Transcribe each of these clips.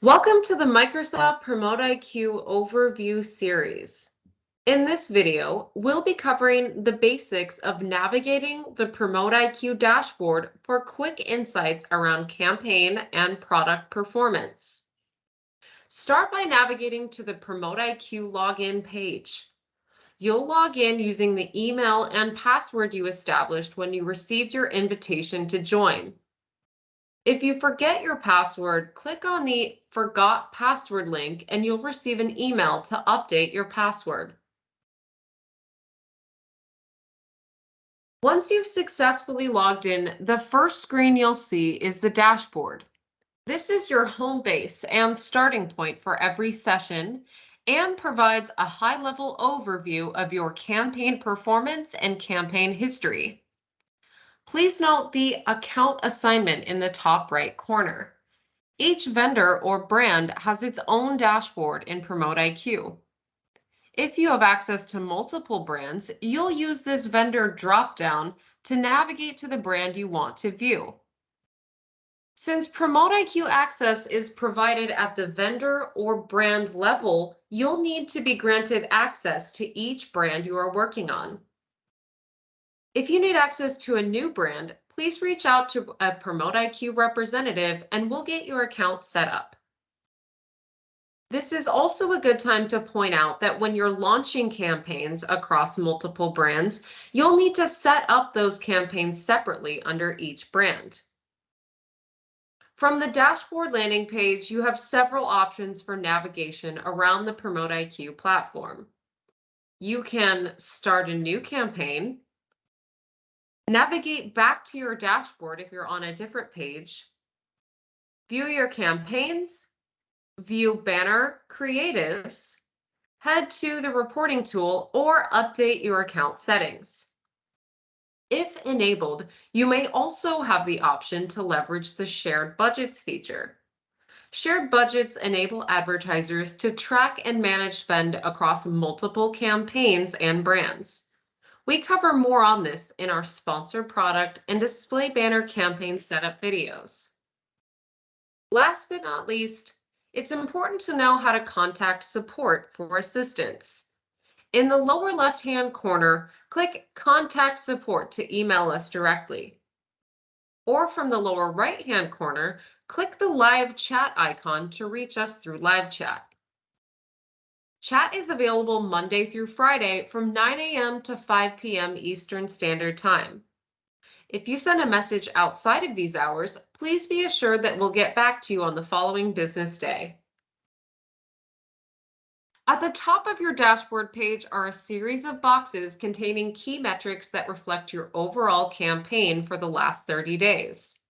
Welcome to the Microsoft Promote IQ Overview series. In this video, we'll be covering the basics of navigating the Promote IQ dashboard for quick insights around campaign and product performance. Start by navigating to the Promote IQ login page. You'll log in using the email and password you established when you received your invitation to join. If you forget your password, click on the Forgot Password link and you'll receive an email to update your password. Once you've successfully logged in, the first screen you'll see is the dashboard. This is your home base and starting point for every session and provides a high-level overview of your campaign performance and campaign history. Please note the account assignment in the top right corner. Each vendor or brand has its own dashboard in Promote IQ. If you have access to multiple brands, you'll use this vendor dropdown to navigate to the brand you want to view. Since Promote IQ access is provided at the vendor or brand level, you'll need to be granted access to each brand you are working on. If you need access to a new brand, please reach out to a Promote IQ representative and we'll get your account set up. This is also a good time to point out that when you're launching campaigns across multiple brands, you'll need to set up those campaigns separately under each brand. From the dashboard landing page, you have several options for navigation around the Promote IQ platform. You can start a new campaign, navigate back to your dashboard if you're on a different page, view your campaigns, view banner creatives, head to the reporting tool, or update your account settings. If enabled, you may also have the option to leverage the Shared Budgets feature. Shared budgets enable advertisers to track and manage spend across multiple campaigns and brands. We cover more on this in our sponsored product and display banner campaign setup videos. Last but not least, it's important to know how to contact support for assistance. In the lower left-hand corner, click Contact Support to email us directly. Or from the lower right-hand corner, click the live chat icon to reach us through live chat. Chat is available Monday through Friday from 9 a.m. to 5 p.m. Eastern Standard Time. If you send a message outside of these hours, please be assured that we'll get back to you on the following business day. At the top of your dashboard page are a series of boxes containing key metrics that reflect your overall campaign for the last 30 days.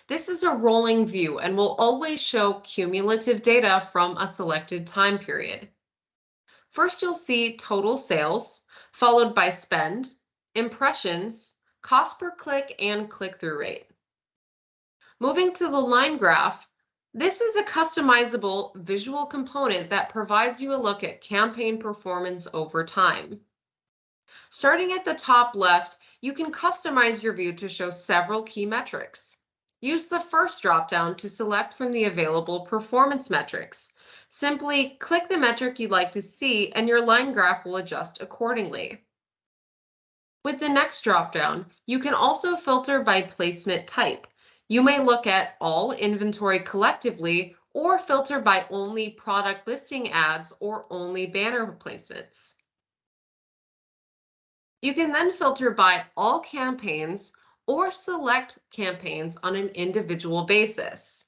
This is a rolling view and will always show cumulative data from a selected time period. First, you'll see total sales, followed by spend, impressions, cost per click, and click-through rate. Moving to the line graph, this is a customizable visual component that provides you a look at campaign performance over time. Starting at the top left, you can customize your view to show several key metrics. Use the first dropdown to select from the available performance metrics. Simply click the metric you'd like to see and your line graph will adjust accordingly. With the next dropdown, you can also filter by placement type. You may look at all inventory collectively or filter by only product listing ads or only banner placements. You can then filter by all campaigns or select campaigns on an individual basis.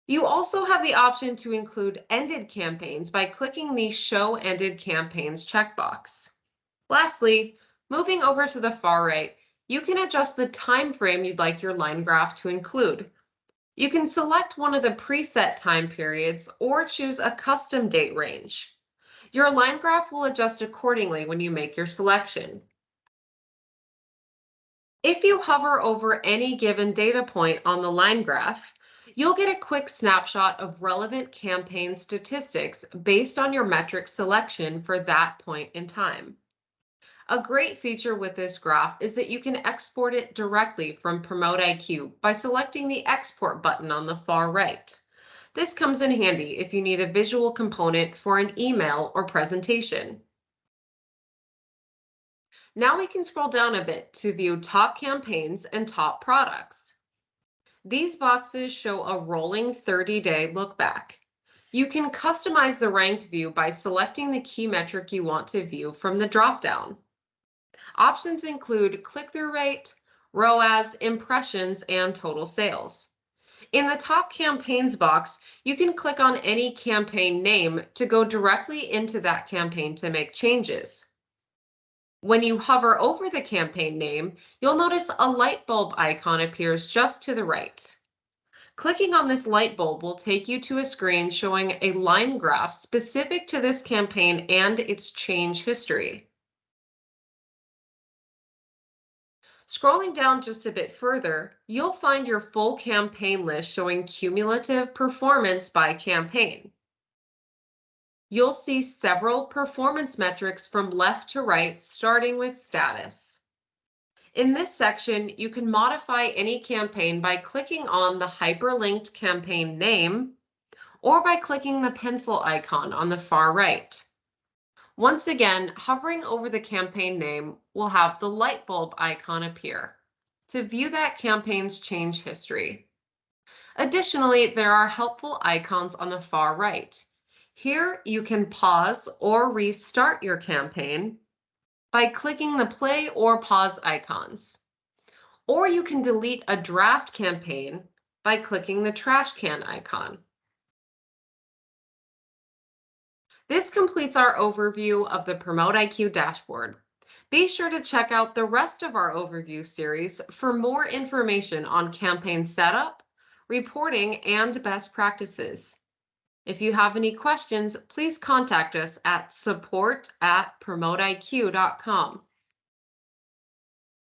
You also have the option to include ended campaigns by clicking the Show Ended Campaigns checkbox. Lastly, moving over to the far right, you can adjust the time frame you'd like your line graph to include. You can select one of the preset time periods or choose a custom date range. Your line graph will adjust accordingly when you make your selection. If you hover over any given data point on the line graph, you'll get a quick snapshot of relevant campaign statistics based on your metric selection for that point in time. A great feature with this graph is that you can export it directly from Promote IQ by selecting the Export button on the far right. This comes in handy if you need a visual component for an email or presentation. Now we can scroll down a bit to view top campaigns and top products. These boxes show a rolling 30-day look back. You can customize the ranked view by selecting the key metric you want to view from the dropdown. Options include click-through rate, ROAS, impressions, and total sales. In the top campaigns box, you can click on any campaign name to go directly into that campaign to make changes. When you hover over the campaign name, you'll notice a light bulb icon appears just to the right. Clicking on this light bulb will take you to a screen showing a line graph specific to this campaign and its change history. Scrolling down just a bit further, you'll find your full campaign list showing cumulative performance by campaign. You'll see several performance metrics from left to right, starting with status. In this section, you can modify any campaign by clicking on the hyperlinked campaign name or by clicking the pencil icon on the far right. Once again, hovering over the campaign name will have the light bulb icon appear to view that campaign's change history. Additionally, there are helpful icons on the far right. Here, you can pause or restart your campaign by clicking the play or pause icons. Or you can delete a draft campaign by clicking the trash can icon. This completes our overview of the Promote IQ dashboard. Be sure to check out the rest of our overview series for more information on campaign setup, reporting, and best practices. If you have any questions, please contact us at support@promoteiq.com.